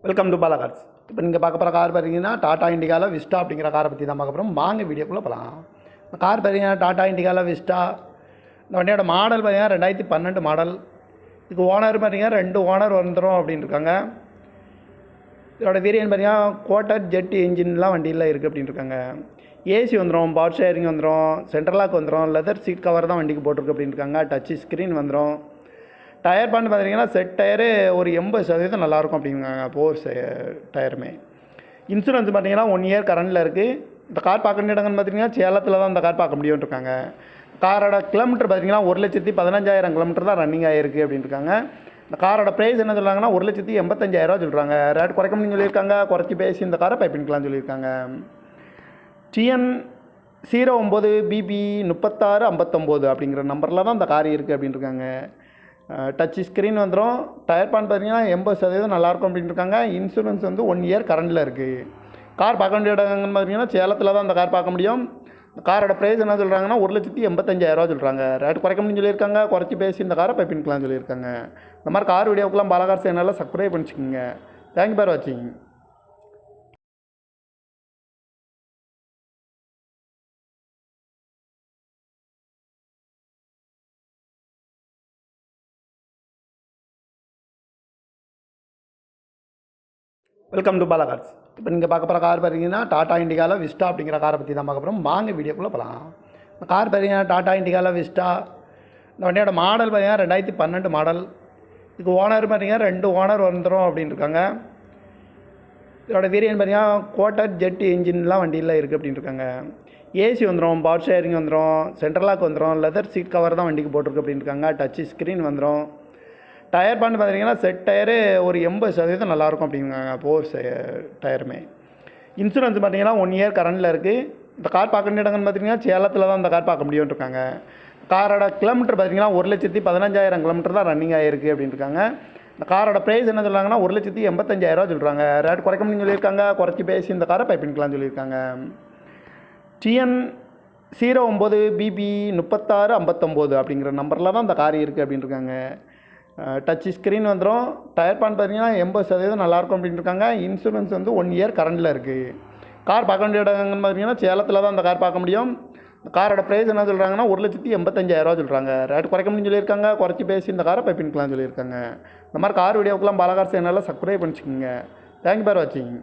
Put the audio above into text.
Welcome to Bala cars. இப்போ நீங்கள் பார்க்க போகிற கார் பார்த்தீங்கன்னா டாடா இண்டிகாவில் விஸ்டா அப்படிங்கிற காரை பற்றி தான் பார்க்க போகிறோம். வாங்க வீடியோக்குள்ளே போகலாம். இந்த கார் பார்த்தீங்கன்னா டாடா இண்டிகாவில் விஸ்டா. இந்த வண்டியோட மாடல் பார்த்தீங்கன்னா 2012 மாடல். இதுக்கு ஓனர் பார்த்தீங்கன்னா 2 ஓனர் வந்துடும் அப்படின்னு இருக்காங்க. இதோட வேரியன்ட் பார்த்தீங்கன்னா கோட்டர் ஜெட் இன்ஜின்லாம் வண்டியில் இருக்குது அப்படின்னு இருக்காங்க. ஏசி வந்துடும், பவர் ஷேரிங் வந்துடும், சென்ட்ரல் லாக் வந்துடும், லெதர் சீட் கவர் தான் வண்டிக்கு போட்டிருக்கு அப்படின்னு இருக்காங்க. டச் ஸ்க்ரீன் வந்துடும். டயர் பண்ணி பார்த்தீங்கன்னா செட் டயரு ஒரு 80% நல்லாயிருக்கும் அப்படிங்கிறாங்க. போர் டயருமே. இன்சூரன்ஸ் பார்த்தீங்கன்னா 1 இயர் கரண்டில் இருக்குது. இந்த கார் பார்க்க இடங்கன்னு பார்த்தீங்கன்னா சேலத்தில் தான் இந்த கார் பார்க்க முடியும்னு இருக்காங்க. காரோட கிலோமீட்டர் பார்த்தீங்கன்னா 1,15,000 கிலோமீட்டர் தான் ரன்னிங் ஆகிருக்கு அப்படின்னு இருக்காங்க. இந்த காரோட ப்ரைஸ் என்ன சொல்கிறாங்கன்னா 1,85,000 சொல்கிறாங்க. ரேட் குறைக்க முடியும்னு சொல்லியிருக்காங்க. குறைச்சி பேசி இந்த காரை பைப்பின்கலாம்னு சொல்லியிருக்காங்க. TN 09BB 3659 அப்படிங்கிற நம்பரில் தான் இந்த கார் இருக்குது அப்படின்னு இருக்காங்க. டச் ஸ்க்ரீன் வந்துடும். டயர் பான் பார்த்தீங்கன்னா 80% நல்லாயிருக்கும் அப்படின்னு இருக்காங்க. இன்சூரன்ஸ் வந்து 1 இயர் கரண்டில் இருக்குது. கார் பார்க்க வேண்டிய இடங்கன்னு பார்த்தீங்கன்னா சேலத்தில் தான் அந்த கார் பார்க்க முடியும். காரோட ப்ரைஸ் என்ன சொல்கிறாங்கன்னா 1,85,000 சொல்கிறாங்க. ரேட் குறைக்க முடியும்னு சொல்லியிருக்காங்க. குறைச்சி பேசி இந்த காரை பைப்பின்கலாம்னு சொல்லியிருக்காங்க. இந்த மாதிரி கார் வீடியோக்கெல்லாம் பாலா கார்ஸ் சேனலில் சப்ஸ்கிரைப் பண்ணிச்சுக்கோங்க. தேங்க்யூ ஃபார் வாட்சிங். Welcome to Bala cars. இப்போ நீங்கள் பார்க்க போகிற கார் பார்த்தீங்கன்னா டாடா இண்டிகாவில் விஸ்டா அப்படிங்கிற காரை பற்றி தான் பார்க்க போகிறோம். வாங்க வீடியோக்குள்ளே போகலாம். இந்த கார் பார்த்தீங்கன்னா டாடா இண்டிகாவில் விஸ்டா. இந்த வண்டியோட மாடல் பார்த்தீங்கன்னா 2012 மாடல். இதுக்கு ஓனர் பார்த்தீங்கன்னா 2 ஓனர் வந்துடும் அப்படின்னு இருக்காங்க. இதோட வேரியன்ட் பார்த்தீங்கன்னா கோட்டர் ஜெட் இன்ஜின்லாம் வண்டியில் இருக்குது அப்படின்னு இருக்காங்க. ஏசி வந்துடும், பவர் ஷேரிங் வந்துடும், சென்ட்ரல் லாக் வந்துடும், லெதர் சீட் கவர் தான் வண்டிக்கு போட்டிருக்கு அப்படின்னு இருக்காங்க. டச் ஸ்க்ரீன் வந்துடும். டயர் பண்ணி பார்த்தீங்கன்னா செட் டயரு ஒரு 80% நல்லாயிருக்கும் அப்படிங்கிறாங்க. போர் டயருமே. இன்சூரன்ஸ் பார்த்தீங்கன்னா 1 இயர் கரண்டில் இருக்குது. இந்த கார் பார்க்க வேண்டிய இடங்கன்னு பார்த்தீங்கன்னா சேலத்தில் தான் இந்த கார் பார்க்க முடியும்னு இருக்காங்க. காரோட கிலோமீட்டர் பார்த்தீங்கன்னா 1,15,000 கிலோமீட்டர் தான் ரன்னிங் ஆகிருக்கு அப்படின்னு இருக்காங்க. இந்த காரோட ப்ரைஸ் என்ன சொல்கிறாங்கன்னா 1,85,000 சொல்கிறாங்க. ரேட் குறைக்க முடியும்னு சொல்லியிருக்காங்க. குறைச்சி பேசி இந்த காரை பைப்பின்கலாம்னு சொல்லியிருக்காங்க. TN 09BB 3659 அப்படிங்கிற நம்பரில் தான் இந்த கார் இருக்குது அப்படின்னு இருக்காங்க. டச் ஸ்க்ரீன் வந்துடும். டயர் பான் பார்த்தீங்கன்னா 80% நல்லாயிருக்கும் அப்படின்னு இருக்காங்க. இன்சூரன்ஸ் வந்து 1 இயர் கரண்டில் இருக்குது. கார் பார்க்க வேண்டிய இடங்கன்னு பார்த்தீங்கன்னா சேலத்தில் தான் இந்த கார் பார்க்க முடியும். காரோட ப்ரைஸ் என்ன சொல்கிறாங்கன்னா 1,85,000 சொல்கிறாங்க. ரேட் குறைக்க முடியும்னு சொல்லியிருக்காங்க. குறைச்சி பேசி இந்த காரை பைப்பின்கலாம்னு சொல்லியிருக்காங்க. இந்த மாதிரி கார் வீடியோக்கெல்லாம் பாலா கார்ஸ் சேனலில் சப்ஸ்கிரைப் பண்ணிச்சுக்கோங்க. தேங்க்யூ ஃபார் வாட்சிங்.